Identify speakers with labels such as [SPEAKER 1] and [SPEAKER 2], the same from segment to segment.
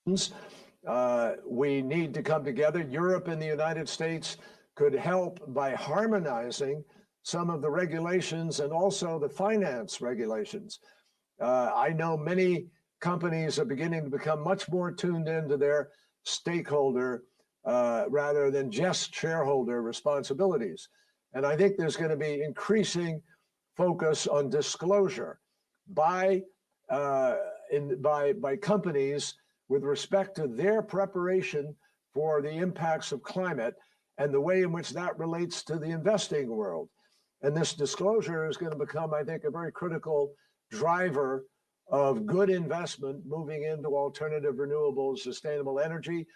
[SPEAKER 1] We need to come together. Europe and the United States could help by harmonizing some of the regulations and also the finance regulations. I know many companies are beginning to become much more tuned into their stakeholder rather than just shareholder responsibilities. And I think there's going to be increasing focus on disclosure by companies with respect to their preparation for the impacts of climate and the way in which that relates to the investing world. And this disclosure is going to become, I think, a very critical driver of good investment moving into alternative, renewable, sustainable energy,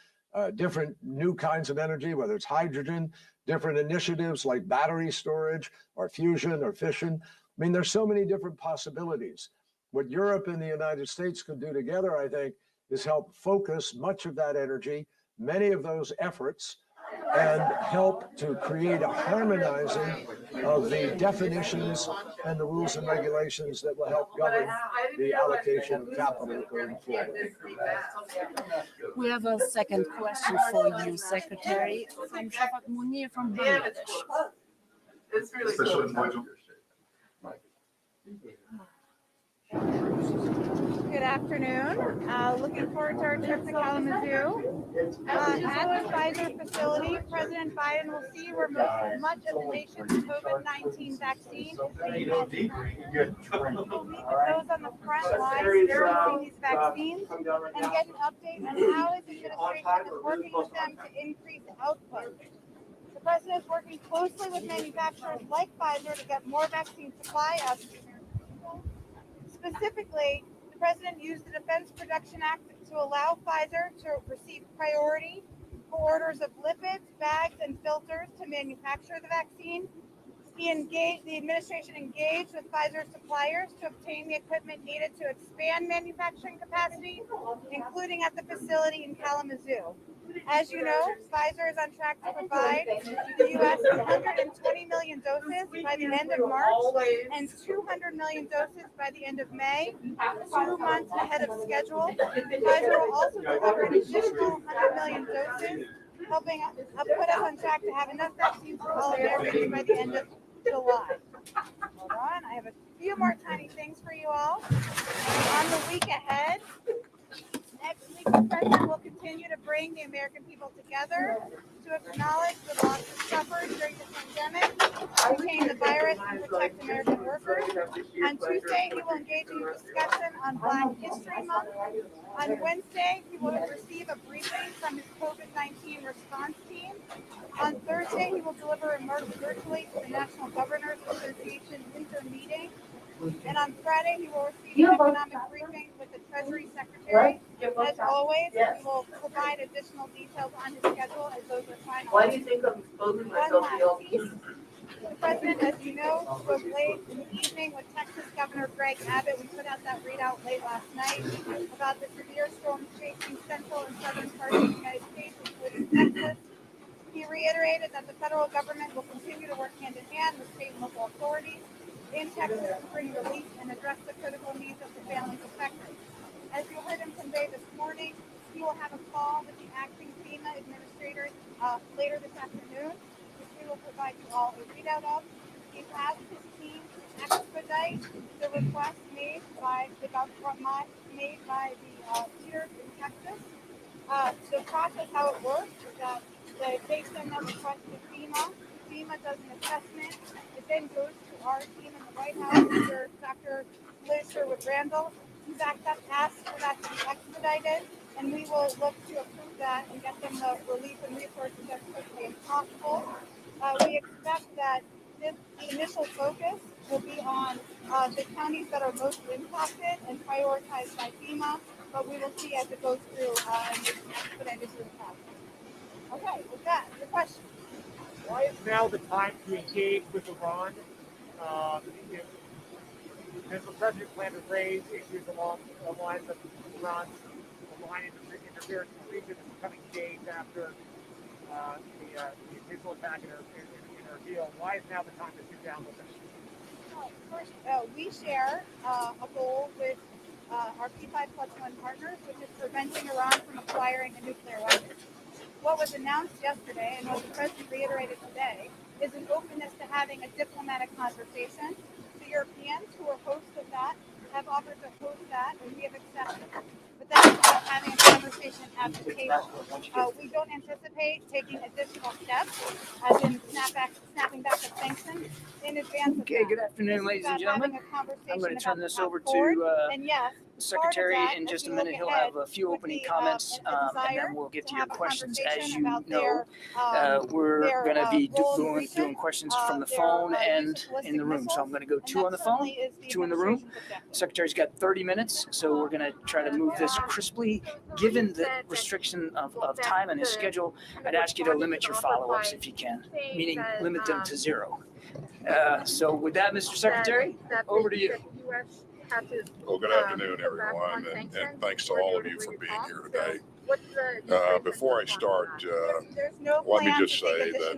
[SPEAKER 1] different new kinds of energy, whether it's hydrogen, different initiatives like battery storage or fusion or fission. I mean, there's so many different possibilities. What Europe and the United States could do together, I think, is help focus much of that energy, many of those efforts, and help to create a harmonizing of the definitions and the rules and regulations that will help govern the allocation of capital going forward.
[SPEAKER 2] We have a second question for you, Secretary, from Shafak Munir from Bangladesh.
[SPEAKER 3] It's really cool.
[SPEAKER 4] Good afternoon. Looking forward to our trip to Kalamazoo. At the Pfizer facility, President Biden will see where much of the nation's COVID-19 vaccine is being administered. He'll meet with those on the front lines servicing these vaccines and get an update on how his administration is working with them to increase output. The president is working closely with manufacturers like Pfizer to get more vaccine supply out to the American people. Specifically, the president used the Defense Production Act to allow Pfizer to receive priority for orders of lipids, bags, and filters to manufacture the vaccine. The administration engaged with Pfizer suppliers to obtain the equipment needed to expand manufacturing capacity, including at the facility in Kalamazoo. As you know, Pfizer is on track to provide the U.S. 120 million doses by the end of March and 200 million doses by the end of May, 2 months ahead of schedule. Pfizer will also deliver an additional 100 million doses, helping put us on track to have enough vaccines for all Americans by the end of July. Hold on, I have a few more tiny things for you all. On the week ahead, next week, the president will continue to bring the American people together to acknowledge the losses suffered during the pandemic, contain the virus, and protect American workers. On Tuesday, he will engage in a discussion on Black History Month. On Wednesday, he will receive a briefing from his COVID-19 response team. On Thursday, he will deliver remarks virtually to the National Governors Association winter meeting. And on Friday, he will receive an economic briefing with the Treasury Secretary. As always, we will provide additional details on his schedule as those are finalized.
[SPEAKER 3] Why do you think I'm exposing myself to all these?
[SPEAKER 4] The president, as you know, spoke late in the evening with Texas Governor Greg Abbott. We put out that readout late last night about the severe storms facing central and southern parts of the United States, including Texas. He reiterated that the federal government will continue to work hand in hand with state and local authorities in Texas to bring relief and address the critical needs of the families affected. As you heard him convey this morning, he will have a call with the acting FEMA administrators later this afternoon, which we will provide you all a readout of. He has his team expedite the request made by the leaders in Texas. The process, how it works, is that they send that request to FEMA. FEMA does an assessment. It then goes to our team in the White House under Dr. Liz Sherwood-Randall. In fact, that asks for that to be expedited, and we will look to approve that and get them the relief and resources as quickly as possible. We expect that the initial focus will be on the counties that are most impacted and prioritized by FEMA, but we will see as it goes through and expedited through the process. Okay, with that, the question.
[SPEAKER 5] Why is now the time to engage with Iran? Does the president plan to raise issues along the lines of Iran's interference in the region in the coming days after the initial attack in her deal? Why is now the time to sit down with them?
[SPEAKER 4] First, we share a goal with our P5+1 partners, which is preventing Iran from acquiring a nuclear weapon. What was announced yesterday and what the president reiterated today is an openness to having a diplomatic conversation. The Europeans, who are hosts of that, have offered to host that, and we have accepted. But that is about having a conversation at the table. We don't anticipate taking additional steps, as in snapping back the sanctions in advance of
[SPEAKER 6] Okay,
[SPEAKER 4] that.
[SPEAKER 6] good afternoon, ladies and gentlemen. I'm going to turn this over to
[SPEAKER 4] and yes,
[SPEAKER 6] the Secretary
[SPEAKER 4] that,
[SPEAKER 6] in
[SPEAKER 4] as
[SPEAKER 6] just a
[SPEAKER 4] we
[SPEAKER 6] minute.
[SPEAKER 4] look
[SPEAKER 6] He'll
[SPEAKER 4] ahead,
[SPEAKER 6] have a few
[SPEAKER 4] would
[SPEAKER 6] opening
[SPEAKER 4] be,
[SPEAKER 6] comments,
[SPEAKER 4] a
[SPEAKER 6] and
[SPEAKER 4] desire
[SPEAKER 6] then we'll get to
[SPEAKER 4] to
[SPEAKER 6] your
[SPEAKER 4] have a
[SPEAKER 6] questions. As
[SPEAKER 4] conversation
[SPEAKER 6] you
[SPEAKER 4] about
[SPEAKER 6] know, we're going to be doing questions from the phone and in the room. So I'm going to go 2 on the phone, 2 in the room. The Secretary's got 30 minutes, so we're going to try to move this crisply. Given the restriction of time and his schedule, I'd ask you to limit your follow-ups if you can, meaning limit them to 0. So with that, Mr. Secretary, over to you.
[SPEAKER 7] Well, good afternoon, everyone, and thanks to all of you for being here today. Before I start, let me just say that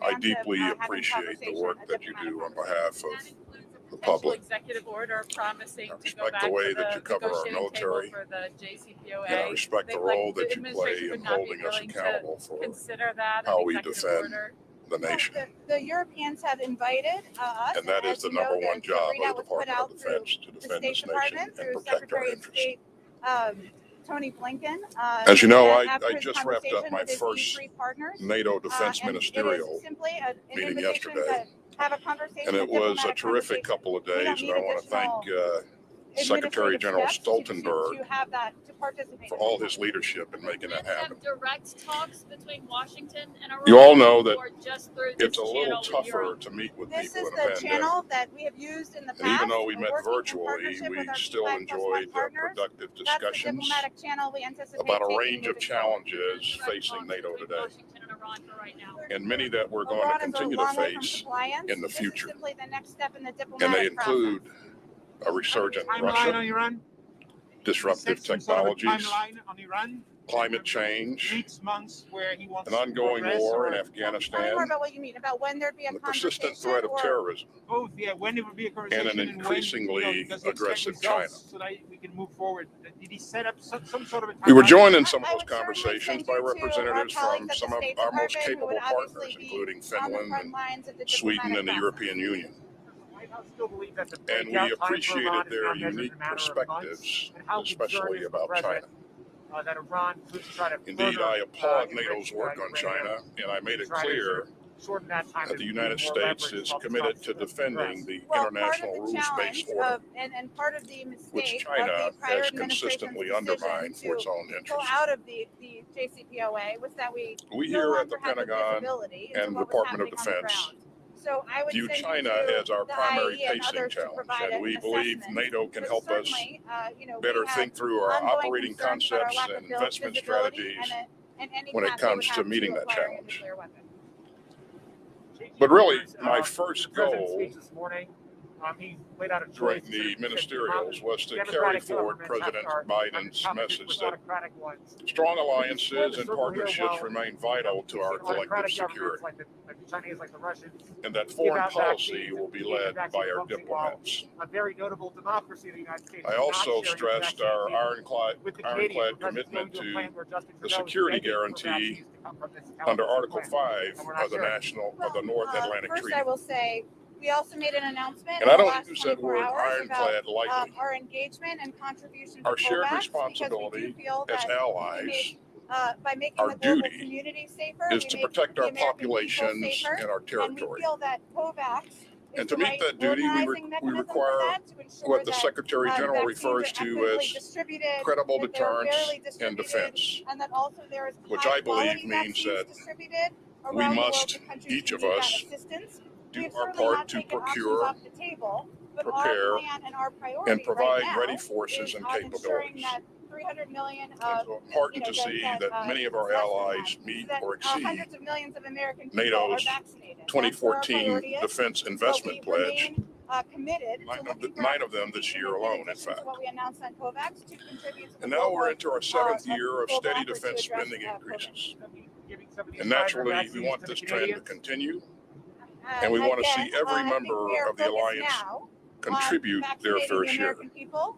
[SPEAKER 7] I deeply appreciate the work that you do on behalf of the public.
[SPEAKER 8] Executive order promising
[SPEAKER 7] I
[SPEAKER 8] to go
[SPEAKER 7] respect
[SPEAKER 8] back
[SPEAKER 7] the way
[SPEAKER 8] to
[SPEAKER 7] that
[SPEAKER 8] the
[SPEAKER 7] you cover our
[SPEAKER 8] negotiating table
[SPEAKER 7] military,
[SPEAKER 8] for the JCPOA.
[SPEAKER 7] and I respect the role that you play
[SPEAKER 8] administration
[SPEAKER 7] in
[SPEAKER 8] would not be
[SPEAKER 7] holding us
[SPEAKER 8] willing to
[SPEAKER 7] accountable for
[SPEAKER 8] consider that
[SPEAKER 7] how
[SPEAKER 8] an
[SPEAKER 7] we
[SPEAKER 8] executive
[SPEAKER 7] defend
[SPEAKER 8] order.
[SPEAKER 7] the nation.
[SPEAKER 4] The Europeans have invited us,
[SPEAKER 7] And that is the number one job of the Department of Defense, to
[SPEAKER 4] the
[SPEAKER 7] defend
[SPEAKER 4] State
[SPEAKER 7] this nation
[SPEAKER 4] Department,
[SPEAKER 7] and
[SPEAKER 4] through
[SPEAKER 7] protect our
[SPEAKER 4] Secretary of
[SPEAKER 7] interests.
[SPEAKER 4] State Tony Blinken.
[SPEAKER 7] As you know,
[SPEAKER 4] after
[SPEAKER 7] I
[SPEAKER 4] his
[SPEAKER 7] just wrapped up
[SPEAKER 4] conversation
[SPEAKER 7] my
[SPEAKER 4] with his
[SPEAKER 7] first
[SPEAKER 4] E3 partners,
[SPEAKER 7] NATO defense
[SPEAKER 4] and
[SPEAKER 7] ministerial
[SPEAKER 4] it is simply an
[SPEAKER 7] meeting
[SPEAKER 4] invitation
[SPEAKER 7] yesterday.
[SPEAKER 4] to have a conversation,
[SPEAKER 7] And it was a
[SPEAKER 4] diplomatic
[SPEAKER 7] terrific
[SPEAKER 4] conversation.
[SPEAKER 7] couple of
[SPEAKER 4] We
[SPEAKER 7] days,
[SPEAKER 4] don't
[SPEAKER 7] and
[SPEAKER 4] need
[SPEAKER 7] I want to thank Secretary
[SPEAKER 4] administrative
[SPEAKER 7] General
[SPEAKER 4] steps
[SPEAKER 7] Stoltenberg
[SPEAKER 4] to have that, to participate.
[SPEAKER 7] for all his leadership in making that happen.
[SPEAKER 8] Have direct talks between Washington and Iran.
[SPEAKER 7] You all know that
[SPEAKER 8] or just through this
[SPEAKER 7] it's a little
[SPEAKER 8] channel with
[SPEAKER 7] tougher
[SPEAKER 8] Europe?
[SPEAKER 7] to meet with
[SPEAKER 4] This
[SPEAKER 7] people
[SPEAKER 4] is
[SPEAKER 7] in a
[SPEAKER 4] the
[SPEAKER 7] pandemic.
[SPEAKER 4] channel that we have used in the past.
[SPEAKER 7] And even though we met
[SPEAKER 4] working in
[SPEAKER 7] virtually,
[SPEAKER 4] partnership
[SPEAKER 7] we
[SPEAKER 4] with our
[SPEAKER 7] still
[SPEAKER 4] P5+1
[SPEAKER 7] enjoyed
[SPEAKER 4] partners.
[SPEAKER 7] productive
[SPEAKER 4] That's the
[SPEAKER 7] discussions
[SPEAKER 4] diplomatic channel we anticipate
[SPEAKER 7] about a
[SPEAKER 4] taking
[SPEAKER 7] range of
[SPEAKER 4] moving forward.
[SPEAKER 7] challenges facing NATO
[SPEAKER 8] Between
[SPEAKER 7] today,
[SPEAKER 8] Washington and Iran for right now.
[SPEAKER 7] and many that we're going to
[SPEAKER 4] Iran is a
[SPEAKER 7] continue to
[SPEAKER 4] long way from
[SPEAKER 7] face
[SPEAKER 4] compliance.
[SPEAKER 7] in the
[SPEAKER 4] This is
[SPEAKER 7] future.
[SPEAKER 4] simply the next step in the
[SPEAKER 7] And
[SPEAKER 4] diplomatic
[SPEAKER 7] they include
[SPEAKER 4] process.
[SPEAKER 7] a resurgent
[SPEAKER 5] Timeline
[SPEAKER 7] Russia,
[SPEAKER 5] on Iran?
[SPEAKER 7] disruptive
[SPEAKER 5] Set some sort of a
[SPEAKER 7] technologies,
[SPEAKER 5] timeline on Iran?
[SPEAKER 7] climate change,
[SPEAKER 5] Weeks, months, where he wants
[SPEAKER 7] an ongoing
[SPEAKER 5] progress,
[SPEAKER 7] war
[SPEAKER 5] or
[SPEAKER 7] in
[SPEAKER 4] Tell me
[SPEAKER 7] Afghanistan,
[SPEAKER 4] more about what you mean, about when there'd be a
[SPEAKER 7] and the persistent
[SPEAKER 4] conversation
[SPEAKER 7] threat of
[SPEAKER 4] or
[SPEAKER 7] terrorism.
[SPEAKER 5] both, yeah, when it would be a conversation
[SPEAKER 7] And an
[SPEAKER 5] when,
[SPEAKER 7] increasingly
[SPEAKER 5] does he expect
[SPEAKER 7] aggressive
[SPEAKER 5] results
[SPEAKER 7] China.
[SPEAKER 5] so that we can move forward. Did he set up some sort of a
[SPEAKER 7] We were
[SPEAKER 5] timeline?
[SPEAKER 7] joined in some of
[SPEAKER 4] I
[SPEAKER 7] those
[SPEAKER 4] would certainly
[SPEAKER 7] conversations
[SPEAKER 4] send
[SPEAKER 7] by
[SPEAKER 4] you to our
[SPEAKER 7] representatives
[SPEAKER 4] colleagues
[SPEAKER 7] from
[SPEAKER 4] at the
[SPEAKER 7] some of
[SPEAKER 4] State
[SPEAKER 7] our most
[SPEAKER 4] Department, who
[SPEAKER 7] capable
[SPEAKER 4] would
[SPEAKER 7] partners,
[SPEAKER 4] obviously be
[SPEAKER 7] including
[SPEAKER 4] on the
[SPEAKER 7] Finland
[SPEAKER 4] front
[SPEAKER 7] and
[SPEAKER 4] lines of the
[SPEAKER 7] Sweden and the
[SPEAKER 4] diplomatic process.
[SPEAKER 7] European Union.
[SPEAKER 5] The White House still believes that the
[SPEAKER 7] And
[SPEAKER 5] breakout
[SPEAKER 7] we
[SPEAKER 5] time for
[SPEAKER 7] appreciated
[SPEAKER 5] Iran is
[SPEAKER 7] their
[SPEAKER 5] now measured in
[SPEAKER 7] unique
[SPEAKER 5] a matter of
[SPEAKER 7] perspectives,
[SPEAKER 5] months, and how concerned
[SPEAKER 7] especially
[SPEAKER 5] is the
[SPEAKER 7] about China.
[SPEAKER 5] president, that Iran could try to
[SPEAKER 7] Indeed,
[SPEAKER 5] further,
[SPEAKER 7] I applaud
[SPEAKER 5] enrich,
[SPEAKER 7] NATO's work on
[SPEAKER 5] uranium,
[SPEAKER 7] China, and I made it
[SPEAKER 5] try to
[SPEAKER 7] clear
[SPEAKER 5] shorten that time
[SPEAKER 7] that
[SPEAKER 5] to
[SPEAKER 7] the United
[SPEAKER 5] more
[SPEAKER 7] States
[SPEAKER 5] leverage
[SPEAKER 7] is
[SPEAKER 5] off the
[SPEAKER 7] committed
[SPEAKER 5] tops
[SPEAKER 7] to
[SPEAKER 5] of the
[SPEAKER 7] defending
[SPEAKER 5] press.
[SPEAKER 7] the
[SPEAKER 4] Well, part
[SPEAKER 7] international
[SPEAKER 4] of the
[SPEAKER 7] rules-based
[SPEAKER 4] challenge
[SPEAKER 7] order,
[SPEAKER 4] of, and part of the mistake
[SPEAKER 7] which
[SPEAKER 4] of
[SPEAKER 7] China
[SPEAKER 4] the prior
[SPEAKER 7] has
[SPEAKER 4] administration's
[SPEAKER 7] consistently
[SPEAKER 4] decision
[SPEAKER 7] undermined for its
[SPEAKER 4] to
[SPEAKER 7] own
[SPEAKER 4] pull
[SPEAKER 7] interests.
[SPEAKER 4] out of the JCPOA was that we
[SPEAKER 7] We
[SPEAKER 4] no
[SPEAKER 7] here at
[SPEAKER 4] longer
[SPEAKER 7] the
[SPEAKER 4] had the
[SPEAKER 7] Pentagon
[SPEAKER 4] visibility into
[SPEAKER 7] and
[SPEAKER 4] what was
[SPEAKER 7] Department of
[SPEAKER 4] happening on the
[SPEAKER 7] Defense
[SPEAKER 4] ground. So I would
[SPEAKER 7] view
[SPEAKER 4] send you
[SPEAKER 7] China
[SPEAKER 4] to
[SPEAKER 7] as our
[SPEAKER 4] the
[SPEAKER 7] primary
[SPEAKER 4] IE and
[SPEAKER 7] pacing
[SPEAKER 4] others to
[SPEAKER 7] challenge,
[SPEAKER 4] provide
[SPEAKER 7] and we
[SPEAKER 4] an
[SPEAKER 7] believe
[SPEAKER 4] assessment.
[SPEAKER 7] NATO can
[SPEAKER 4] But
[SPEAKER 7] help us
[SPEAKER 4] certainly,
[SPEAKER 7] better
[SPEAKER 4] we had
[SPEAKER 7] think through our
[SPEAKER 4] ongoing
[SPEAKER 7] operating
[SPEAKER 4] concerns about our
[SPEAKER 7] concepts
[SPEAKER 4] lack
[SPEAKER 7] and
[SPEAKER 4] of
[SPEAKER 7] investment
[SPEAKER 4] visibility
[SPEAKER 7] strategies
[SPEAKER 4] and any
[SPEAKER 7] when it
[SPEAKER 4] path they would
[SPEAKER 7] comes to
[SPEAKER 4] have
[SPEAKER 7] meeting that
[SPEAKER 4] acquiring a
[SPEAKER 7] challenge.
[SPEAKER 4] nuclear weapon.
[SPEAKER 7] But really,
[SPEAKER 5] Changing
[SPEAKER 7] my
[SPEAKER 5] gears,
[SPEAKER 7] first
[SPEAKER 5] the president's
[SPEAKER 7] goal
[SPEAKER 5] speech this morning, he laid out a
[SPEAKER 7] during
[SPEAKER 5] choice
[SPEAKER 7] the
[SPEAKER 5] to-
[SPEAKER 7] ministerials was to carry
[SPEAKER 5] Democratic
[SPEAKER 7] forward
[SPEAKER 5] governments have
[SPEAKER 7] President
[SPEAKER 5] are
[SPEAKER 7] Biden's
[SPEAKER 5] competition
[SPEAKER 7] message
[SPEAKER 5] with
[SPEAKER 7] that
[SPEAKER 5] autocratic ones.
[SPEAKER 7] strong alliances and
[SPEAKER 5] Circle here,
[SPEAKER 7] partnerships
[SPEAKER 5] while
[SPEAKER 7] remain vital to our collective
[SPEAKER 5] autocratic
[SPEAKER 7] security,
[SPEAKER 5] governments like the Chinese, like the Russians,
[SPEAKER 7] and that
[SPEAKER 5] give
[SPEAKER 7] foreign
[SPEAKER 5] out
[SPEAKER 7] policy
[SPEAKER 5] vaccines
[SPEAKER 7] will
[SPEAKER 5] and
[SPEAKER 7] be
[SPEAKER 5] give
[SPEAKER 7] led
[SPEAKER 5] vaccine
[SPEAKER 7] by our
[SPEAKER 5] promoting while
[SPEAKER 7] diplomats.
[SPEAKER 5] a very notable democracy in the United States.
[SPEAKER 7] I
[SPEAKER 5] does not
[SPEAKER 7] also
[SPEAKER 5] share
[SPEAKER 7] stressed
[SPEAKER 5] vaccine
[SPEAKER 7] our
[SPEAKER 5] agreement with the Canadians.
[SPEAKER 7] ironclad
[SPEAKER 5] The president's
[SPEAKER 7] commitment
[SPEAKER 5] going a
[SPEAKER 7] to
[SPEAKER 5] plan where Justin
[SPEAKER 7] the
[SPEAKER 5] Trudeau is
[SPEAKER 7] security
[SPEAKER 5] begging for
[SPEAKER 7] guarantee
[SPEAKER 5] vaccines to come from this
[SPEAKER 7] under
[SPEAKER 5] California
[SPEAKER 7] Article
[SPEAKER 5] plan.
[SPEAKER 7] 5
[SPEAKER 5] And we're not
[SPEAKER 7] of the
[SPEAKER 5] sure.
[SPEAKER 7] North Atlantic
[SPEAKER 4] First,
[SPEAKER 7] Treaty.
[SPEAKER 4] I will say we also made an announcement
[SPEAKER 7] And
[SPEAKER 4] in
[SPEAKER 7] I
[SPEAKER 4] the
[SPEAKER 7] don't
[SPEAKER 4] last
[SPEAKER 7] use that
[SPEAKER 4] 24
[SPEAKER 7] word
[SPEAKER 4] hours about
[SPEAKER 7] ironclad lightly.
[SPEAKER 4] our engagement and contribution
[SPEAKER 7] Our
[SPEAKER 4] to
[SPEAKER 7] shared
[SPEAKER 4] COVAX,
[SPEAKER 7] responsibility
[SPEAKER 4] because we do feel
[SPEAKER 7] as
[SPEAKER 4] that
[SPEAKER 7] allies,
[SPEAKER 4] by making
[SPEAKER 7] our
[SPEAKER 4] the global
[SPEAKER 7] duty
[SPEAKER 4] community safer,
[SPEAKER 7] is
[SPEAKER 4] we
[SPEAKER 7] to
[SPEAKER 4] make
[SPEAKER 7] protect
[SPEAKER 4] the
[SPEAKER 7] our
[SPEAKER 4] American people
[SPEAKER 7] populations
[SPEAKER 4] safer,
[SPEAKER 7] and our
[SPEAKER 4] and we
[SPEAKER 7] territory.
[SPEAKER 4] feel that COVAX is
[SPEAKER 7] And to
[SPEAKER 4] the
[SPEAKER 7] meet
[SPEAKER 4] right
[SPEAKER 7] that duty, we
[SPEAKER 4] organizing mechanism for
[SPEAKER 7] require
[SPEAKER 4] that, to ensure
[SPEAKER 7] what the
[SPEAKER 4] that,
[SPEAKER 7] Secretary General
[SPEAKER 4] vaccines
[SPEAKER 7] refers
[SPEAKER 4] are
[SPEAKER 7] to
[SPEAKER 4] equitably
[SPEAKER 7] as
[SPEAKER 4] distributed,
[SPEAKER 7] credible
[SPEAKER 4] that they're
[SPEAKER 7] deterrence
[SPEAKER 4] fairly
[SPEAKER 7] and
[SPEAKER 4] distributed,
[SPEAKER 7] defense,
[SPEAKER 4] and that also there is
[SPEAKER 7] which
[SPEAKER 4] high
[SPEAKER 7] I believe
[SPEAKER 4] quality
[SPEAKER 7] means
[SPEAKER 4] vaccines
[SPEAKER 7] that
[SPEAKER 4] distributed
[SPEAKER 7] we
[SPEAKER 4] around the world
[SPEAKER 7] must,
[SPEAKER 4] to countries
[SPEAKER 7] each
[SPEAKER 4] who
[SPEAKER 7] of
[SPEAKER 4] need that
[SPEAKER 7] us,
[SPEAKER 4] assistance.
[SPEAKER 7] do
[SPEAKER 4] We've
[SPEAKER 7] our
[SPEAKER 4] certainly
[SPEAKER 7] part
[SPEAKER 4] not
[SPEAKER 7] to
[SPEAKER 4] taken options
[SPEAKER 7] procure
[SPEAKER 4] off the table, but
[SPEAKER 7] prepare,
[SPEAKER 4] our plan and our priority
[SPEAKER 7] and provide
[SPEAKER 4] right now
[SPEAKER 7] ready forces
[SPEAKER 4] is
[SPEAKER 7] and
[SPEAKER 4] on ensuring
[SPEAKER 7] capabilities.
[SPEAKER 4] that 300 million
[SPEAKER 7] It's
[SPEAKER 4] of
[SPEAKER 7] important to see that many of our allies meet or exceed
[SPEAKER 4] hundreds of millions of American people
[SPEAKER 7] NATO's
[SPEAKER 4] are vaccinated.
[SPEAKER 7] 2014 Defense Investment Pledge,
[SPEAKER 4] Committed to
[SPEAKER 7] 9 of them this year alone, in fact.
[SPEAKER 4] what we announced on COVAX to contribute to the
[SPEAKER 7] And now we're
[SPEAKER 4] global,
[SPEAKER 7] into our 7th year of
[SPEAKER 4] global
[SPEAKER 7] steady
[SPEAKER 4] effort to
[SPEAKER 7] defense
[SPEAKER 4] address,
[SPEAKER 7] spending
[SPEAKER 4] COVID.
[SPEAKER 7] increases.
[SPEAKER 5] Giving some of these
[SPEAKER 7] And naturally,
[SPEAKER 5] vaccines
[SPEAKER 7] we want
[SPEAKER 5] to the
[SPEAKER 7] this trend to
[SPEAKER 5] Canadians.
[SPEAKER 7] continue, and we want to see every
[SPEAKER 4] I think
[SPEAKER 7] member
[SPEAKER 4] we are
[SPEAKER 7] of the
[SPEAKER 4] focused
[SPEAKER 7] alliance
[SPEAKER 4] now
[SPEAKER 7] contribute
[SPEAKER 4] on
[SPEAKER 7] their
[SPEAKER 4] vaccinating
[SPEAKER 7] fair
[SPEAKER 4] the
[SPEAKER 7] share.
[SPEAKER 4] American people,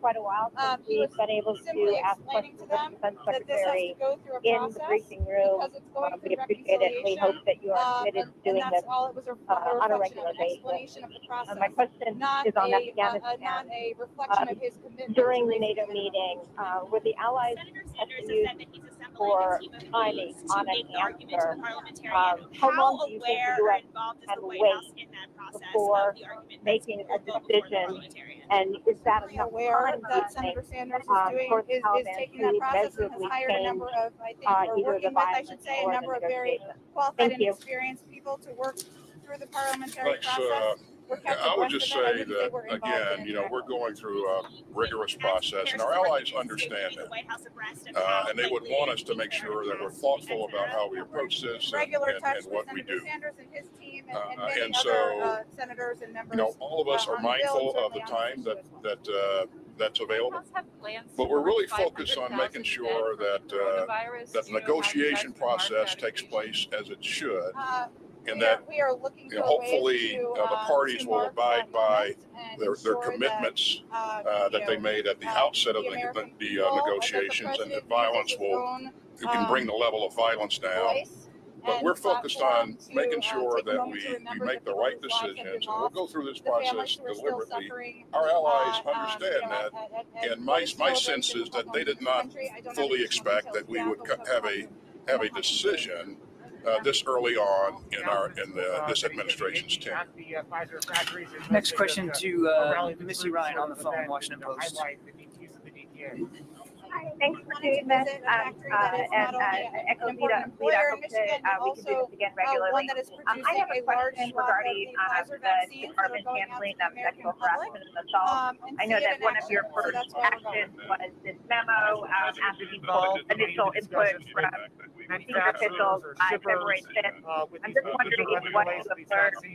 [SPEAKER 9] quite a while since
[SPEAKER 4] He
[SPEAKER 9] we've
[SPEAKER 4] was
[SPEAKER 9] been able
[SPEAKER 4] simply
[SPEAKER 9] to ask
[SPEAKER 4] explaining
[SPEAKER 9] questions
[SPEAKER 4] to
[SPEAKER 9] of
[SPEAKER 4] them
[SPEAKER 9] the Defense
[SPEAKER 4] that this has
[SPEAKER 9] Secretary
[SPEAKER 4] to go through a
[SPEAKER 9] in the
[SPEAKER 4] process
[SPEAKER 9] briefing room.
[SPEAKER 4] because it's going
[SPEAKER 9] We
[SPEAKER 4] through
[SPEAKER 9] appreciate it. We hope that you are committed to
[SPEAKER 4] and
[SPEAKER 9] doing
[SPEAKER 4] that's
[SPEAKER 9] this
[SPEAKER 4] all. It was a
[SPEAKER 9] on a
[SPEAKER 4] reflection
[SPEAKER 9] regular
[SPEAKER 4] of an
[SPEAKER 9] basis.
[SPEAKER 4] explanation of the process,
[SPEAKER 9] My question
[SPEAKER 4] not
[SPEAKER 9] is on
[SPEAKER 4] not
[SPEAKER 9] Afghanistan.
[SPEAKER 4] a reflection of his commitment.
[SPEAKER 9] During
[SPEAKER 4] to
[SPEAKER 9] the
[SPEAKER 4] raising
[SPEAKER 9] NATO
[SPEAKER 4] the minimum
[SPEAKER 9] meeting,
[SPEAKER 4] wage.
[SPEAKER 9] were the allies
[SPEAKER 8] Senator
[SPEAKER 9] has
[SPEAKER 8] Sanders
[SPEAKER 9] to
[SPEAKER 8] has
[SPEAKER 9] use
[SPEAKER 8] said that he's assembled
[SPEAKER 9] for timing on an answer. How long do you think the U.S. can wait before making a decision? And is that enough
[SPEAKER 4] Aware
[SPEAKER 9] time,
[SPEAKER 4] that Senator Sanders is doing
[SPEAKER 9] for the
[SPEAKER 4] is
[SPEAKER 9] Taliban
[SPEAKER 4] taking that
[SPEAKER 9] to
[SPEAKER 4] process and has
[SPEAKER 9] measurably
[SPEAKER 4] hired a
[SPEAKER 9] change
[SPEAKER 4] number of, I think, or
[SPEAKER 9] either the
[SPEAKER 4] working with, I
[SPEAKER 9] violence
[SPEAKER 4] should say, a
[SPEAKER 9] or the
[SPEAKER 4] number of very
[SPEAKER 9] negotiation?
[SPEAKER 4] qualified
[SPEAKER 9] Thank
[SPEAKER 4] and
[SPEAKER 9] you.
[SPEAKER 4] experienced people to work through the parliamentary
[SPEAKER 7] Thanks.
[SPEAKER 4] process. We're kept
[SPEAKER 7] I would
[SPEAKER 4] abreast
[SPEAKER 7] just
[SPEAKER 4] of it. I
[SPEAKER 7] say
[SPEAKER 4] wouldn't say
[SPEAKER 7] that,
[SPEAKER 4] we're involved
[SPEAKER 7] again,
[SPEAKER 4] in it
[SPEAKER 7] we're
[SPEAKER 4] directly.
[SPEAKER 7] going through a rigorous process, and our allies understand that. And they would want us to make sure that we're thoughtful about how we approach this
[SPEAKER 4] Regular
[SPEAKER 7] and
[SPEAKER 4] touch with
[SPEAKER 7] what we
[SPEAKER 4] Senator
[SPEAKER 7] do.
[SPEAKER 4] Sanders and his team and many
[SPEAKER 7] And
[SPEAKER 4] other
[SPEAKER 7] so,
[SPEAKER 4] senators and members.
[SPEAKER 7] all of us are
[SPEAKER 4] on the bill,
[SPEAKER 7] mindful of the
[SPEAKER 4] certainly on
[SPEAKER 7] time
[SPEAKER 4] this issue as well.
[SPEAKER 7] that's available. But we're really focused on making sure that that the negotiation process takes place as it should, and that
[SPEAKER 4] we are looking for
[SPEAKER 7] hopefully
[SPEAKER 4] ways
[SPEAKER 7] the parties
[SPEAKER 4] to
[SPEAKER 7] will
[SPEAKER 4] mark
[SPEAKER 7] abide
[SPEAKER 4] that
[SPEAKER 7] by
[SPEAKER 4] moment and
[SPEAKER 7] their
[SPEAKER 4] ensure
[SPEAKER 7] commitments
[SPEAKER 4] that,
[SPEAKER 7] that they made at the outset of the negotiations, and that violence we can bring the level of violence down. But we're focused on making sure that we make the right decisions, and we'll go through this process deliberately. Our allies understand that, and my sense is that they did not fully expect that we would have a decision this early on in this administration's tenure.
[SPEAKER 6] Next question to Missy Ryan on the phone, Washington Post.
[SPEAKER 9] Thanks for doing this. And Echo Lita, we hope that we can do this again regularly. I have a question regarding the department's handling of sexual harassment and assault. I know that one of your first actions was this memo after the initial input from senior officials on February 5th. I'm just wondering what you have learned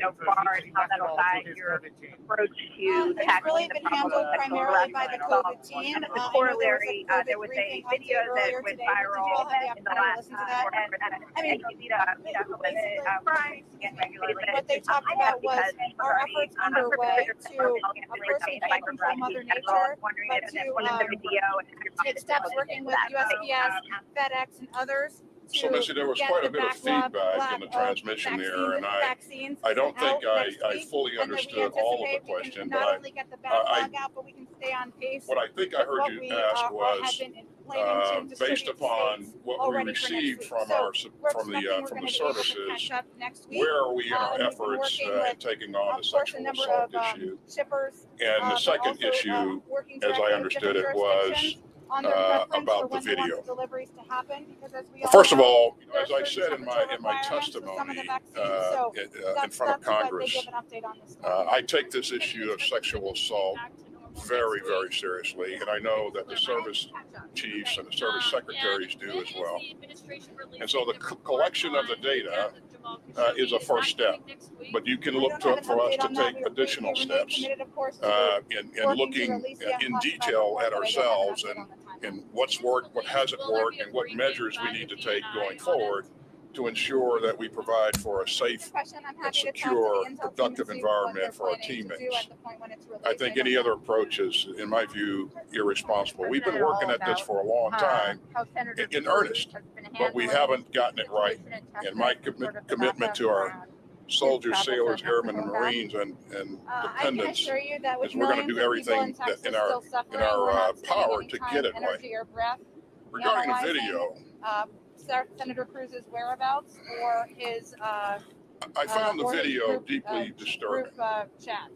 [SPEAKER 9] so far and how that'll guide your approach to tackling the problem of sexual harassment and assault. And as a corollary, there was a video that went viral in the last quarter that Echo Lita crimes again regularly.
[SPEAKER 4] What they talked about was our efforts underway to, of course, control Mother Nature, but to take steps working with USPS, FedEx, and others.
[SPEAKER 7] So, Missy, there was quite a bit of feedback in the transmission there, and I don't think I fully understood all of the question, but what I think I heard you ask was, based upon what we received from the services, where are we in our efforts in taking on the sexual assault issue? And the second issue, as I understood it, was about the video. First of all, as I said in my testimony in front of Congress, I take this issue of sexual assault very, very seriously, and I know that the service chiefs and the service secretaries do as well. And so the collection of the data is a first step, but you can look for us to take additional steps in looking in detail at ourselves and what's worked, what hasn't worked, and what measures we need to take going forward to ensure that we provide for a safe and secure, productive environment for our teammates. I think any other approach is, in my view, irresponsible. We've been working at this for a long time in earnest, but we haven't gotten it right. And my commitment to our soldiers, sailors, airmen, and Marines and dependents is we're going to do everything that in our power to get it right. Regarding the video,
[SPEAKER 4] Senator Cruz's whereabouts or his
[SPEAKER 7] I found the video deeply disturbing.
[SPEAKER 4] Chat.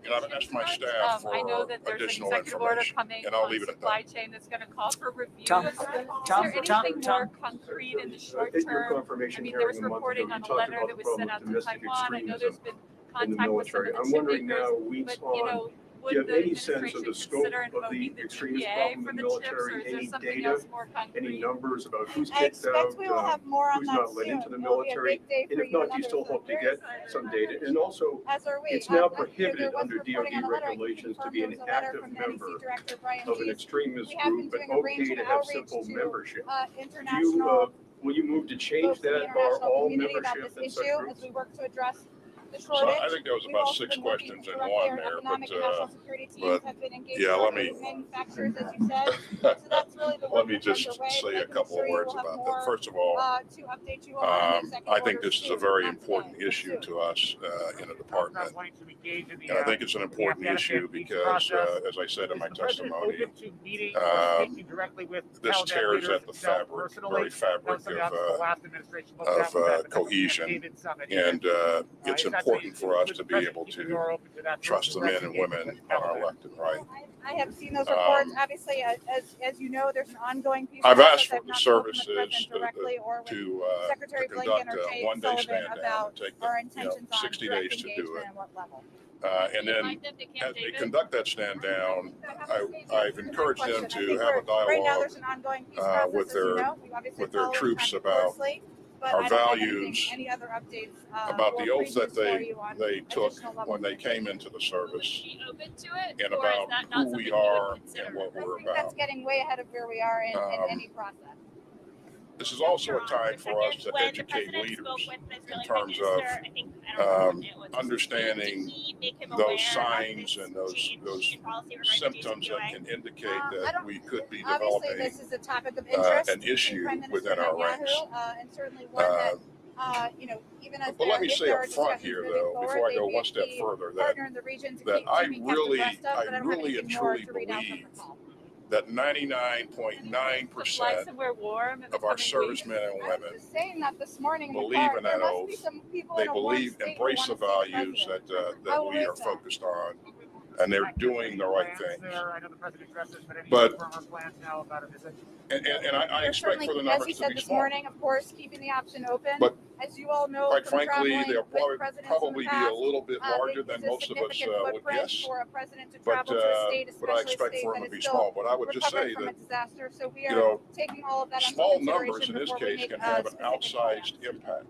[SPEAKER 7] And I've asked my staff for
[SPEAKER 8] I know that there's
[SPEAKER 7] additional
[SPEAKER 8] an executive order
[SPEAKER 7] information,
[SPEAKER 8] coming
[SPEAKER 7] and I'll
[SPEAKER 8] on
[SPEAKER 7] leave it at
[SPEAKER 8] supply
[SPEAKER 7] that.
[SPEAKER 8] chain that's going to call for review.
[SPEAKER 6] Tom,
[SPEAKER 8] Is there anything more concrete in the short term? I mean, there was reporting on a letter that was sent out to Taiwan. I know there's been contact with some of the chip makers, but would the administration consider invoking the GPA for the chips, or is there something else more concrete?
[SPEAKER 10] Any numbers about who's
[SPEAKER 4] I
[SPEAKER 10] kicked out,
[SPEAKER 4] expect we will have more on
[SPEAKER 10] who's
[SPEAKER 4] that
[SPEAKER 10] not let
[SPEAKER 4] soon.
[SPEAKER 10] into the
[SPEAKER 4] It will be a
[SPEAKER 10] military,
[SPEAKER 4] big day
[SPEAKER 10] and
[SPEAKER 4] for
[SPEAKER 10] if
[SPEAKER 4] you
[SPEAKER 10] not,
[SPEAKER 4] and
[SPEAKER 10] do you still
[SPEAKER 4] others,
[SPEAKER 10] hope
[SPEAKER 4] so
[SPEAKER 10] to
[SPEAKER 4] very
[SPEAKER 10] get
[SPEAKER 4] excited
[SPEAKER 10] some
[SPEAKER 4] for
[SPEAKER 10] data?
[SPEAKER 4] that.
[SPEAKER 10] And also,
[SPEAKER 4] As are we.
[SPEAKER 10] it's now
[SPEAKER 4] There
[SPEAKER 10] prohibited
[SPEAKER 4] was
[SPEAKER 10] under
[SPEAKER 4] reporting
[SPEAKER 10] DoD
[SPEAKER 4] on a letter. I can
[SPEAKER 10] regulations to
[SPEAKER 4] confirm
[SPEAKER 10] be
[SPEAKER 4] there
[SPEAKER 10] an
[SPEAKER 4] was a letter
[SPEAKER 10] active
[SPEAKER 4] from
[SPEAKER 10] member
[SPEAKER 4] NBC Director Brian
[SPEAKER 10] of an
[SPEAKER 4] Deese.
[SPEAKER 10] extremist
[SPEAKER 4] We have
[SPEAKER 10] group,
[SPEAKER 4] been
[SPEAKER 10] but
[SPEAKER 4] doing a range
[SPEAKER 10] okay
[SPEAKER 4] of
[SPEAKER 10] to have
[SPEAKER 4] outreach
[SPEAKER 10] simple
[SPEAKER 4] to
[SPEAKER 10] membership.
[SPEAKER 4] international
[SPEAKER 10] Will you move to change
[SPEAKER 4] folks in the
[SPEAKER 10] that, or
[SPEAKER 4] international
[SPEAKER 10] all
[SPEAKER 4] community about
[SPEAKER 10] membership
[SPEAKER 4] this
[SPEAKER 10] in such
[SPEAKER 4] issue as
[SPEAKER 10] groups?
[SPEAKER 4] we work to address the
[SPEAKER 7] So
[SPEAKER 4] shortage.
[SPEAKER 7] I think there was
[SPEAKER 4] We've
[SPEAKER 7] about
[SPEAKER 4] also
[SPEAKER 7] 6
[SPEAKER 4] been working
[SPEAKER 7] questions in
[SPEAKER 4] directly.
[SPEAKER 7] one
[SPEAKER 4] Our
[SPEAKER 7] there,
[SPEAKER 4] economic and national security teams
[SPEAKER 7] but
[SPEAKER 4] have been engaged
[SPEAKER 7] yeah, let
[SPEAKER 4] directly
[SPEAKER 7] me
[SPEAKER 4] with manufacturers, as you said. So that's really the work
[SPEAKER 7] let me
[SPEAKER 4] that's
[SPEAKER 7] just
[SPEAKER 4] underway.
[SPEAKER 7] say
[SPEAKER 4] But I
[SPEAKER 7] a
[SPEAKER 4] can
[SPEAKER 7] couple of
[SPEAKER 4] assure you
[SPEAKER 7] words
[SPEAKER 4] we'll have
[SPEAKER 7] about
[SPEAKER 4] more
[SPEAKER 7] that. First of all,
[SPEAKER 4] to update you on the executive
[SPEAKER 7] I think
[SPEAKER 4] orders
[SPEAKER 7] this is a
[SPEAKER 4] soon.
[SPEAKER 7] very
[SPEAKER 4] Not
[SPEAKER 7] important
[SPEAKER 4] today, but
[SPEAKER 7] issue
[SPEAKER 4] soon.
[SPEAKER 7] to us in the department.
[SPEAKER 5] Wanting to engage in the,
[SPEAKER 7] And I think it's an important issue because, as I said in my testimony, this tears at the fabric, very fabric of cohesion. And it's important for us to be able to trust the men and women on our left and right.
[SPEAKER 4] I have seen those reports. Obviously, as you know, there's an ongoing piece.
[SPEAKER 7] I've
[SPEAKER 4] of
[SPEAKER 7] asked for
[SPEAKER 4] I've
[SPEAKER 7] the
[SPEAKER 4] not spoken with the
[SPEAKER 7] services
[SPEAKER 4] President directly or with
[SPEAKER 7] to
[SPEAKER 4] Secretary Blinken
[SPEAKER 7] conduct
[SPEAKER 4] or
[SPEAKER 7] a
[SPEAKER 4] Jay
[SPEAKER 7] one-day
[SPEAKER 4] Sullivan
[SPEAKER 7] stand down
[SPEAKER 4] about
[SPEAKER 7] and take
[SPEAKER 4] our intentions on
[SPEAKER 7] 60
[SPEAKER 4] direct
[SPEAKER 7] days to do
[SPEAKER 4] engagement
[SPEAKER 7] it.
[SPEAKER 4] and what level.
[SPEAKER 7] And then as they conduct that stand down, I've encouraged them to have a
[SPEAKER 4] Right now,
[SPEAKER 7] dialogue
[SPEAKER 4] there's an ongoing peace process,
[SPEAKER 7] with
[SPEAKER 4] as you
[SPEAKER 7] their
[SPEAKER 4] know. We've obviously
[SPEAKER 7] with their
[SPEAKER 4] followed
[SPEAKER 7] troops
[SPEAKER 4] Trump
[SPEAKER 7] about
[SPEAKER 4] closely, but
[SPEAKER 7] our
[SPEAKER 4] I don't have
[SPEAKER 7] values,
[SPEAKER 4] any other updates
[SPEAKER 7] about the
[SPEAKER 4] or
[SPEAKER 7] oath that
[SPEAKER 4] previews for you on
[SPEAKER 7] they took
[SPEAKER 4] additional levels
[SPEAKER 7] when
[SPEAKER 4] of
[SPEAKER 7] they
[SPEAKER 4] engagement.
[SPEAKER 7] came into the service,
[SPEAKER 8] Open to it,
[SPEAKER 7] and
[SPEAKER 8] or is
[SPEAKER 7] about
[SPEAKER 8] that not
[SPEAKER 7] who
[SPEAKER 8] something
[SPEAKER 7] we
[SPEAKER 8] you would
[SPEAKER 7] are
[SPEAKER 8] consider?
[SPEAKER 7] and what
[SPEAKER 4] I
[SPEAKER 7] we're
[SPEAKER 4] think that's
[SPEAKER 7] about.
[SPEAKER 4] getting way ahead of where we are in any process.
[SPEAKER 7] This is also a time for us to educate leaders in terms of understanding those signs and those symptoms that can indicate that we could be
[SPEAKER 4] Obviously,
[SPEAKER 7] developing
[SPEAKER 4] this is a topic of interest
[SPEAKER 7] an issue within our ranks.
[SPEAKER 4] and certainly one that, even as
[SPEAKER 7] But let me
[SPEAKER 4] if
[SPEAKER 7] say
[SPEAKER 4] there
[SPEAKER 7] up
[SPEAKER 4] are
[SPEAKER 7] front
[SPEAKER 4] discussions
[SPEAKER 7] here,
[SPEAKER 4] moving
[SPEAKER 7] though,
[SPEAKER 4] forward,
[SPEAKER 7] before I
[SPEAKER 4] they
[SPEAKER 7] go
[SPEAKER 4] may
[SPEAKER 7] one step
[SPEAKER 4] be
[SPEAKER 7] further,
[SPEAKER 4] partner in the region to
[SPEAKER 7] that
[SPEAKER 4] keep,
[SPEAKER 7] I
[SPEAKER 4] to be kept
[SPEAKER 7] really,
[SPEAKER 4] abreast of, but I don't have
[SPEAKER 7] really
[SPEAKER 4] anything
[SPEAKER 7] and
[SPEAKER 4] more
[SPEAKER 7] truly
[SPEAKER 4] to read out from
[SPEAKER 7] believe
[SPEAKER 4] the call.
[SPEAKER 7] that 99.9%
[SPEAKER 8] somewhere warm in the
[SPEAKER 7] of our
[SPEAKER 8] coming
[SPEAKER 7] servicemen and
[SPEAKER 4] I was
[SPEAKER 7] women
[SPEAKER 4] just saying that this morning in the
[SPEAKER 7] believe
[SPEAKER 4] car.
[SPEAKER 7] in
[SPEAKER 4] There
[SPEAKER 7] that
[SPEAKER 4] must be
[SPEAKER 7] oath.
[SPEAKER 4] some people
[SPEAKER 7] They
[SPEAKER 4] in a warm
[SPEAKER 7] believe,
[SPEAKER 4] state who
[SPEAKER 7] embrace the
[SPEAKER 4] wanna see the
[SPEAKER 7] values
[SPEAKER 4] president.
[SPEAKER 7] that
[SPEAKER 4] How
[SPEAKER 7] we
[SPEAKER 4] is
[SPEAKER 7] are
[SPEAKER 4] that?
[SPEAKER 7] focused on, and they're doing the right things.
[SPEAKER 5] I know the president addressed this, but any
[SPEAKER 7] But-
[SPEAKER 5] firmer plans now about a visit?
[SPEAKER 7] And I
[SPEAKER 4] They're
[SPEAKER 7] expect for the
[SPEAKER 4] certainly, as
[SPEAKER 7] numbers
[SPEAKER 4] you
[SPEAKER 7] to
[SPEAKER 4] said
[SPEAKER 7] be
[SPEAKER 4] this
[SPEAKER 7] small.
[SPEAKER 4] morning, of course, keeping the option open.
[SPEAKER 7] But
[SPEAKER 4] as you all know,
[SPEAKER 7] quite
[SPEAKER 4] from
[SPEAKER 7] frankly,
[SPEAKER 4] traveling
[SPEAKER 7] they'll
[SPEAKER 4] with presidents in the
[SPEAKER 7] probably be a
[SPEAKER 4] past,
[SPEAKER 7] little bit larger than
[SPEAKER 4] this is a
[SPEAKER 7] most of us
[SPEAKER 4] significant
[SPEAKER 7] would
[SPEAKER 4] footprint
[SPEAKER 7] guess.
[SPEAKER 4] for a president to
[SPEAKER 7] But,
[SPEAKER 4] travel to a state,
[SPEAKER 7] but I
[SPEAKER 4] especially a
[SPEAKER 7] expect
[SPEAKER 4] state
[SPEAKER 7] for them
[SPEAKER 4] that
[SPEAKER 7] to be
[SPEAKER 4] is still
[SPEAKER 7] small. But I would just
[SPEAKER 4] recovering
[SPEAKER 7] say
[SPEAKER 4] from a
[SPEAKER 7] that,
[SPEAKER 4] disaster. So we
[SPEAKER 7] you
[SPEAKER 4] are
[SPEAKER 7] know,
[SPEAKER 4] taking all of that under
[SPEAKER 7] small
[SPEAKER 4] consideration
[SPEAKER 7] numbers in this
[SPEAKER 4] before we
[SPEAKER 7] case
[SPEAKER 4] make
[SPEAKER 7] can have an
[SPEAKER 4] specific plans.
[SPEAKER 7] outsized impact.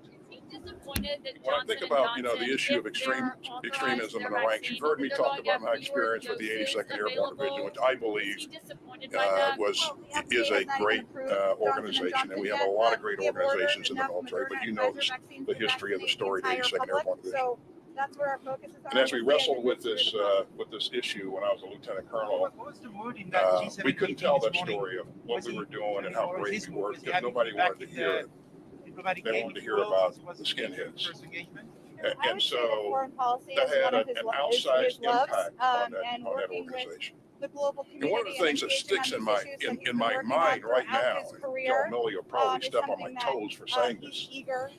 [SPEAKER 8] Disappointed that
[SPEAKER 7] When I
[SPEAKER 8] Johnson
[SPEAKER 7] think
[SPEAKER 8] and
[SPEAKER 7] about,
[SPEAKER 8] Johnson,
[SPEAKER 7] the issue of
[SPEAKER 8] if they're authorized
[SPEAKER 7] extremism in
[SPEAKER 8] their
[SPEAKER 7] the ranks, you've heard me
[SPEAKER 8] they're
[SPEAKER 7] talk
[SPEAKER 8] going to
[SPEAKER 7] about my
[SPEAKER 8] have fewer
[SPEAKER 7] experience with the
[SPEAKER 8] doses
[SPEAKER 7] 82nd Airborne Division, which I believe
[SPEAKER 8] Is he disappointed by that?
[SPEAKER 7] is a great organization, and we have a lot of great organizations in the military, but you know the history of the storied 82nd Airborne Division.
[SPEAKER 4] So that's where our focus is on.
[SPEAKER 7] And as we wrestled with this issue when I was a lieutenant colonel,
[SPEAKER 5] What was the mood in that G7
[SPEAKER 7] we couldn't tell that
[SPEAKER 5] meeting this morning?
[SPEAKER 7] story of what we were doing and how
[SPEAKER 5] Was
[SPEAKER 7] great
[SPEAKER 5] he-
[SPEAKER 7] we were
[SPEAKER 5] was he
[SPEAKER 7] because
[SPEAKER 5] happy
[SPEAKER 7] nobody
[SPEAKER 5] to be back
[SPEAKER 7] wanted to
[SPEAKER 5] in
[SPEAKER 7] hear
[SPEAKER 5] the
[SPEAKER 7] it.
[SPEAKER 5] diplomatic
[SPEAKER 7] They
[SPEAKER 5] game,
[SPEAKER 7] wanted to
[SPEAKER 5] if
[SPEAKER 7] hear
[SPEAKER 5] you will,
[SPEAKER 7] about
[SPEAKER 5] since it was
[SPEAKER 7] the
[SPEAKER 5] engagement,
[SPEAKER 7] skinheads.
[SPEAKER 5] first engagement?
[SPEAKER 4] I
[SPEAKER 7] And
[SPEAKER 4] would say that
[SPEAKER 7] so
[SPEAKER 4] foreign policy
[SPEAKER 7] that
[SPEAKER 4] is
[SPEAKER 7] had
[SPEAKER 4] one of
[SPEAKER 7] an
[SPEAKER 4] his
[SPEAKER 7] outsized
[SPEAKER 4] loves,
[SPEAKER 7] impact
[SPEAKER 4] and
[SPEAKER 7] on that
[SPEAKER 4] working with
[SPEAKER 7] organization.
[SPEAKER 4] the global
[SPEAKER 7] And
[SPEAKER 4] community.
[SPEAKER 7] one of the things that
[SPEAKER 4] engaging on
[SPEAKER 7] sticks in
[SPEAKER 4] these
[SPEAKER 7] my
[SPEAKER 4] issues that he's
[SPEAKER 7] in
[SPEAKER 4] been
[SPEAKER 7] my
[SPEAKER 4] working
[SPEAKER 7] mind
[SPEAKER 4] on
[SPEAKER 7] right
[SPEAKER 4] throughout
[SPEAKER 7] now,
[SPEAKER 4] his
[SPEAKER 7] and
[SPEAKER 4] career,
[SPEAKER 7] Joe Milley will probably
[SPEAKER 4] is
[SPEAKER 7] step on my
[SPEAKER 4] something that,
[SPEAKER 7] toes for saying
[SPEAKER 4] he's
[SPEAKER 7] this.
[SPEAKER 4] eager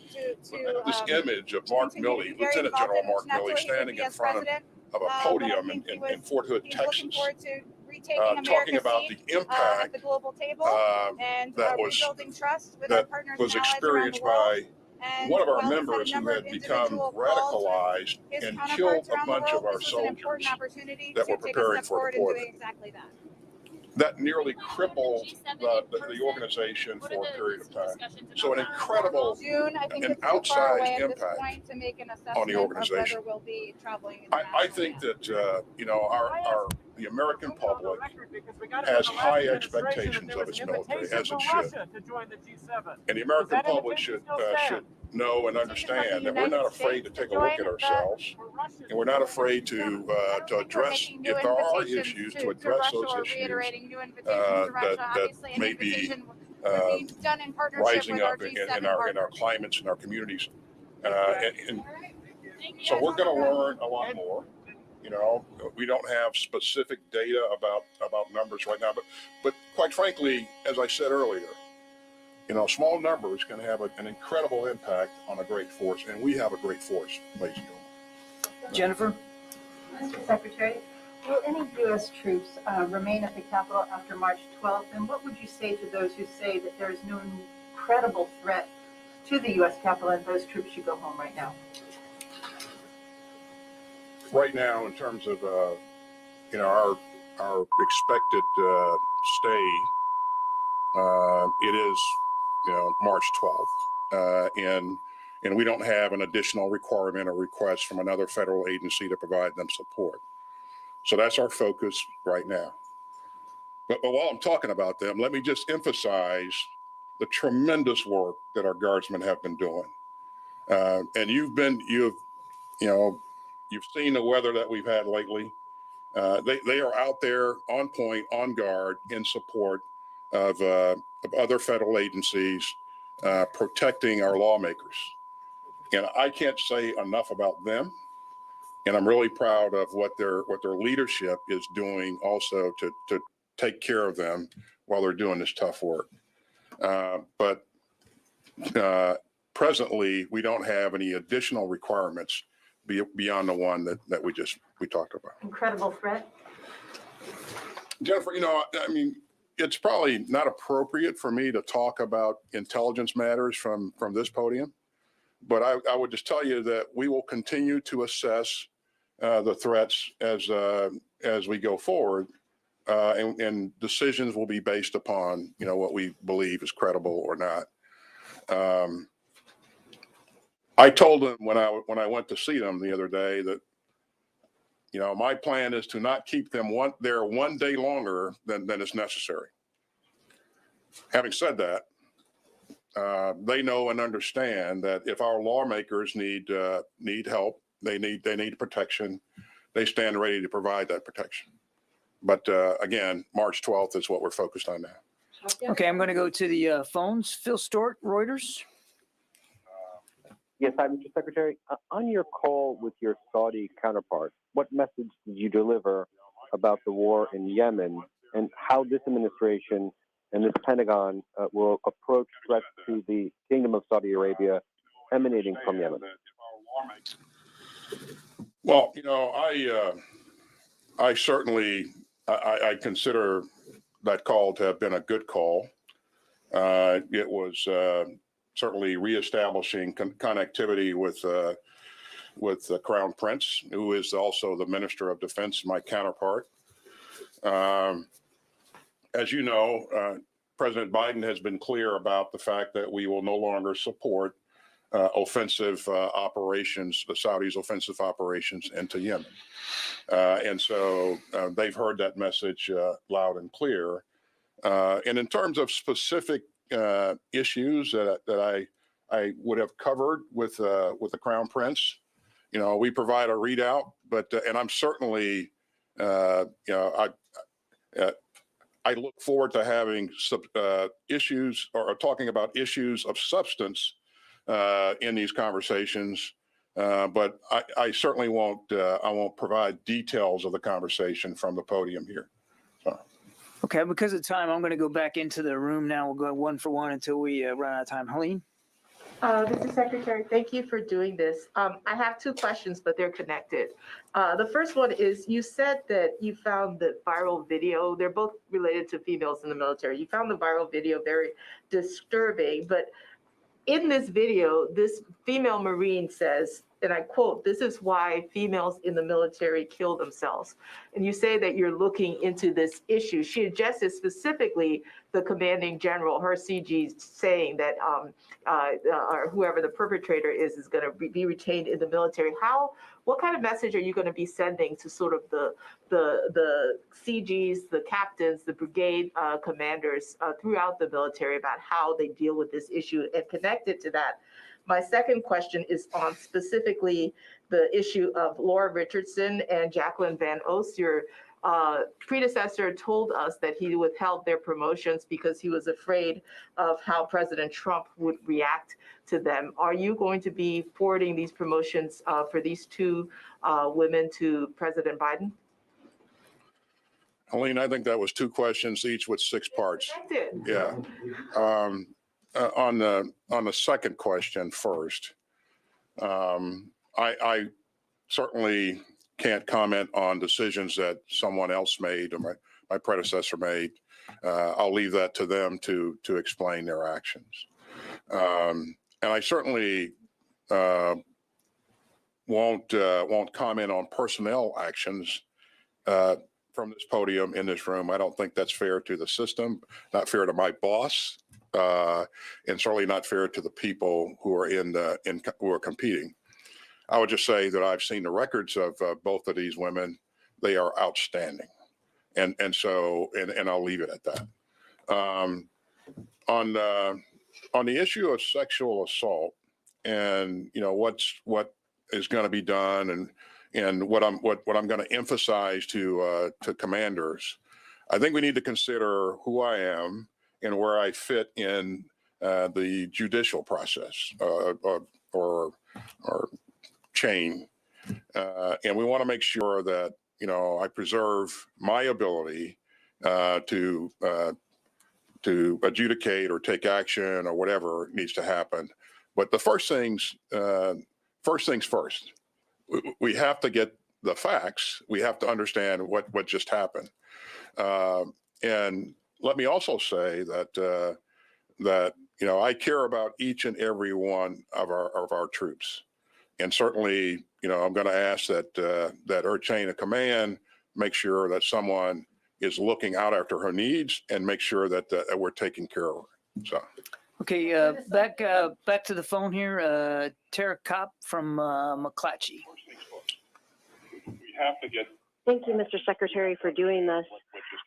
[SPEAKER 7] This image of Mark
[SPEAKER 4] continue to be
[SPEAKER 7] Milley,
[SPEAKER 4] very
[SPEAKER 7] Lieutenant
[SPEAKER 4] involved
[SPEAKER 7] General
[SPEAKER 4] in,
[SPEAKER 7] Mark
[SPEAKER 4] which naturally
[SPEAKER 7] Milley,
[SPEAKER 4] he would
[SPEAKER 7] standing
[SPEAKER 4] be
[SPEAKER 7] in
[SPEAKER 4] as
[SPEAKER 7] front
[SPEAKER 4] president.
[SPEAKER 7] of a
[SPEAKER 4] But I
[SPEAKER 7] podium
[SPEAKER 4] think
[SPEAKER 7] in Fort Hood,
[SPEAKER 4] he's looking
[SPEAKER 7] Texas,
[SPEAKER 4] forward to retaking
[SPEAKER 7] talking
[SPEAKER 4] America's
[SPEAKER 7] about
[SPEAKER 4] seat
[SPEAKER 7] the
[SPEAKER 4] at
[SPEAKER 7] impact
[SPEAKER 4] the global table and
[SPEAKER 7] that was
[SPEAKER 4] rebuilding trust with our
[SPEAKER 7] that
[SPEAKER 4] partners
[SPEAKER 7] was
[SPEAKER 4] and allies around the
[SPEAKER 7] experienced
[SPEAKER 4] world.
[SPEAKER 7] by
[SPEAKER 4] And
[SPEAKER 7] one of our
[SPEAKER 4] while he's had a
[SPEAKER 7] members who
[SPEAKER 4] number
[SPEAKER 7] had
[SPEAKER 4] of
[SPEAKER 7] become
[SPEAKER 4] individual calls with
[SPEAKER 7] radicalized
[SPEAKER 4] his
[SPEAKER 7] and
[SPEAKER 4] counterparts
[SPEAKER 7] killed a
[SPEAKER 4] around the
[SPEAKER 7] bunch of
[SPEAKER 4] world,
[SPEAKER 7] our
[SPEAKER 4] this was an important
[SPEAKER 7] soldiers
[SPEAKER 4] opportunity
[SPEAKER 7] that
[SPEAKER 4] to
[SPEAKER 7] were
[SPEAKER 4] take a
[SPEAKER 7] preparing
[SPEAKER 4] step
[SPEAKER 7] for
[SPEAKER 4] forward in doing
[SPEAKER 7] deployment.
[SPEAKER 4] exactly that.
[SPEAKER 7] That nearly crippled the organization for a period of time. So an incredible,
[SPEAKER 4] June, I think
[SPEAKER 7] an
[SPEAKER 4] it's too far away
[SPEAKER 7] outsized
[SPEAKER 4] at this
[SPEAKER 7] impact
[SPEAKER 4] point to make an
[SPEAKER 7] on the
[SPEAKER 4] assessment of
[SPEAKER 7] organization.
[SPEAKER 4] whether we'll be traveling
[SPEAKER 7] I think that the American public has high expectations of its military, as it should. And the American public should know and understand that we're not afraid to take a look at ourselves, and we're not afraid to address, if there are issues, to address those issues that may be rising up in our climates and our communities. And so we're going to learn a lot more. We don't have specific data about numbers right now, but quite frankly, as I said earlier, small numbers can have an incredible impact on a great force, and we have a great force, ladies and gentlemen.
[SPEAKER 6] Jennifer?
[SPEAKER 11] Mr. Secretary, will any U.S. troops remain at the Capitol after March 12th? And what would you say to those who say that there is no credible threat to the U.S. Capitol and those troops should go home right now?
[SPEAKER 7] Right now, in terms of our expected stay, it is March 12th, and we don't have an additional requirement or request from another federal agency to provide them support. So that's our focus right now. But while I'm talking about them, let me just emphasize the tremendous work that our guardsmen have been doing. And you've you know, you've seen the weather that we've had lately. They are out there on point, on guard, in support of other federal agencies protecting our lawmakers. And I can't say enough about them. And I'm really proud of what their leadership is doing also to take care of them while they're doing this tough work. But presently, we don't have any additional requirements beyond the one that we talked about.
[SPEAKER 11] Incredible threat.
[SPEAKER 7] Jennifer, you know, I mean, it's probably not appropriate for me to talk about intelligence matters from this podium, but I would just tell you that we will continue to assess the threats as we go forward, and decisions will be based upon, you know, what we believe is credible or not. I told them when I went to see them the other day that, you know, my plan is to not keep them there one day longer than is necessary. Having said that, they know and understand that if our lawmakers need help, they need protection, they stand ready to provide that protection. But again, March 12th is what we're focused on now.
[SPEAKER 6] Okay, I'm going to go to the phones. Phil Stort, Reuters.
[SPEAKER 10] Yes, hi, Mr. Secretary. On your call with your Saudi counterpart, what message did you deliver about the war in Yemen and how this administration and this Pentagon will approach threats to the Kingdom of Saudi Arabia emanating from Yemen?
[SPEAKER 7] Well, you know, I certainly consider that call to have been a good call. It was certainly reestablishing connectivity with the Crown Prince, who is also the Minister of Defense, my counterpart. As you know, President Biden has been clear about the fact that we will no longer support offensive operations, the Saudis' offensive operations into Yemen. And so they've heard that message loud and clear. And in terms of specific issues that I would have covered with the Crown Prince, you know, we provide a readout, but and I'm certainly, you know, I look forward to having issues or talking about issues of substance in these conversations. But I certainly won't provide details of the conversation from the podium here. So.
[SPEAKER 6] Okay, because of time, I'm going to go back into the room now. We'll go one for one until we run out of time. Helene?
[SPEAKER 3] Mr. Secretary, thank you for doing this. I have two questions, but they're connected. The first one is, you said that you found the viral video. They're both related to females in the military. You found the viral video very disturbing, but in this video, this female Marine says, and I quote, "This is why females in the military kill themselves." And you say that you're looking into this issue. She addresses specifically the commanding general, her CG, saying that or whoever the perpetrator is going to be retained in the military. What kind of message are you going to be sending to sort of the CGs, the captains, the brigade commanders throughout the military about how they deal with this issue? And connected to that, my second question is on specifically the issue of Laura Richardson and Jacqueline Van Oos. Your predecessor told us that he withheld their promotions because he was afraid of how President Trump would react to them. Are you going to be forwarding these promotions for these two women to President Biden?
[SPEAKER 7] Helene, I think that was two questions, each with 6 parts. Yeah. On the second question first, I certainly can't comment on decisions that someone else made or my predecessor made. I'll leave that to them to explain their actions. And I certainly won't comment on personnel actions from this podium in this room. I don't think that's fair to the system, not fair to my boss, and certainly not fair to the people who are who are competing. I would just say that I've seen the records of both of these women. They are outstanding, and so I'll leave it at that. On the issue of sexual assault, and you know what is going to be done, and what I'm going to emphasize to commanders, I think we need to consider who I am and where I fit in the judicial process or chain, and we want to make sure that I preserve my ability to adjudicate or take action or whatever needs to happen. But the first things first. We have to get the facts. We have to understand what just happened. And let me also say that I care about each and every one of our troops, and certainly I'm going to ask that our chain of command make sure that someone is looking out after her needs and make sure that we're taking care of her. So.
[SPEAKER 6] Okay, back to the phone here. Tara Kopp from McClatchy.
[SPEAKER 7] We have to get.
[SPEAKER 12] Thank you, Mr. Secretary, for doing this.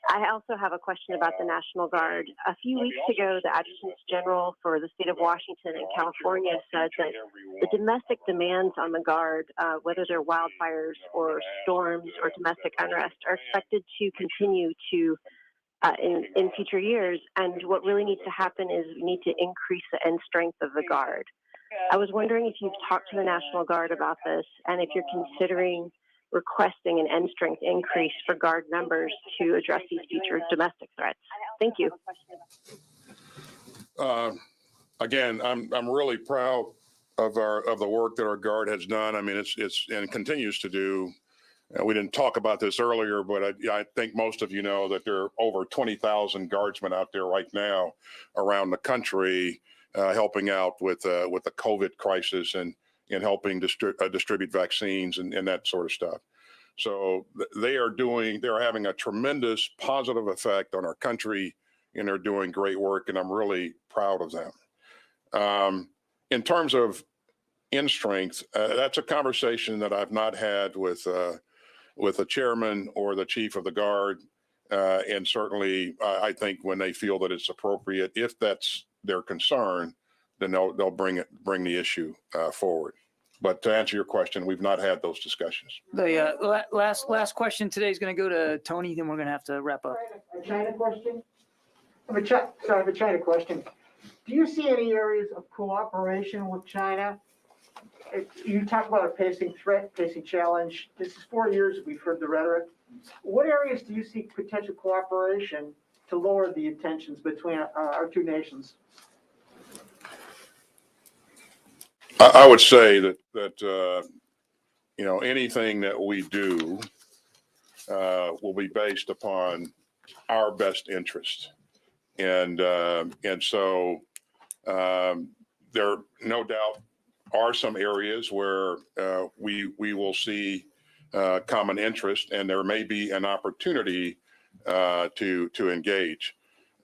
[SPEAKER 12] I also have a question about the National Guard. A few weeks ago, the Adjutants General for the state of Washington and California said that the domestic demands on the Guard, whether they're wildfires or storms or domestic unrest, are expected to continue to in future years. And what really needs to happen is we need to increase the end strength of the Guard. I was wondering if you've talked to the National Guard about this and if you're considering requesting an end strength increase for Guard members to address these future domestic threats. Thank you.
[SPEAKER 7] Again, I'm really proud of the work that our Guard has done. I mean, it's and continues to do. We didn't talk about this earlier, but I think most of you know that there are over 20,000 Guardsmen out there right now around the country helping out with the COVID crisis and helping distribute vaccines and that sort of stuff. So they are having a tremendous positive effect on our country, and they're doing great work, and I'm really proud of them. In terms of end strength, that's a conversation that I've not had with the chairman or the chief of the Guard, and certainly I think when they feel that it's appropriate, if that's their concern, then they'll bring the issue forward. But to answer your question, we've not had those discussions.
[SPEAKER 6] The last question today is going to go to Tony, then we're going to have to wrap up.
[SPEAKER 5] A China question? I have a China question. Do you see any areas of cooperation with China? You talk about a pacing threat, pacing challenge. This is 4 years we've heard the rhetoric. What areas do you see potential cooperation to lower the tensions between our two nations?
[SPEAKER 7] I would say that anything that we do will be based upon our best interest, and so there no doubt are some areas where we will see common interest, and there may be an opportunity to engage,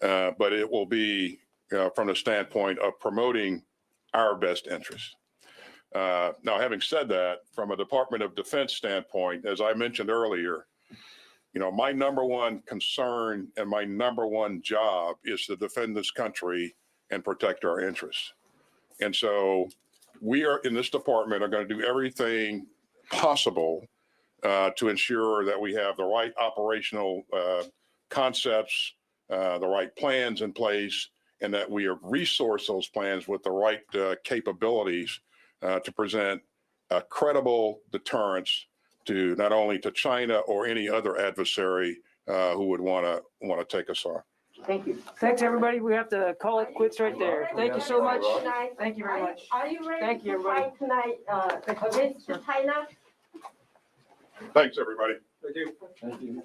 [SPEAKER 7] but it will be from the standpoint of promoting our best interest. Now, having said that, from a Department of Defense standpoint, as I mentioned earlier, my number one concern and my number one job is to defend this country and protect our interests. And so we are in this department are going to do everything possible to ensure that we have the right operational concepts, the right plans in place, and that we resource those plans with the right capabilities to present a credible deterrence to not only to China or any other adversary who would want to take us on.
[SPEAKER 5] Thank you.
[SPEAKER 6] Thanks, everybody. We have to call it quits right there. Thank you so much. Thank you very much.
[SPEAKER 11] Are you ready
[SPEAKER 6] Thank you,
[SPEAKER 11] to
[SPEAKER 6] everybody.
[SPEAKER 11] fight tonight against China?
[SPEAKER 7] Thanks, everybody.
[SPEAKER 5] Thank you.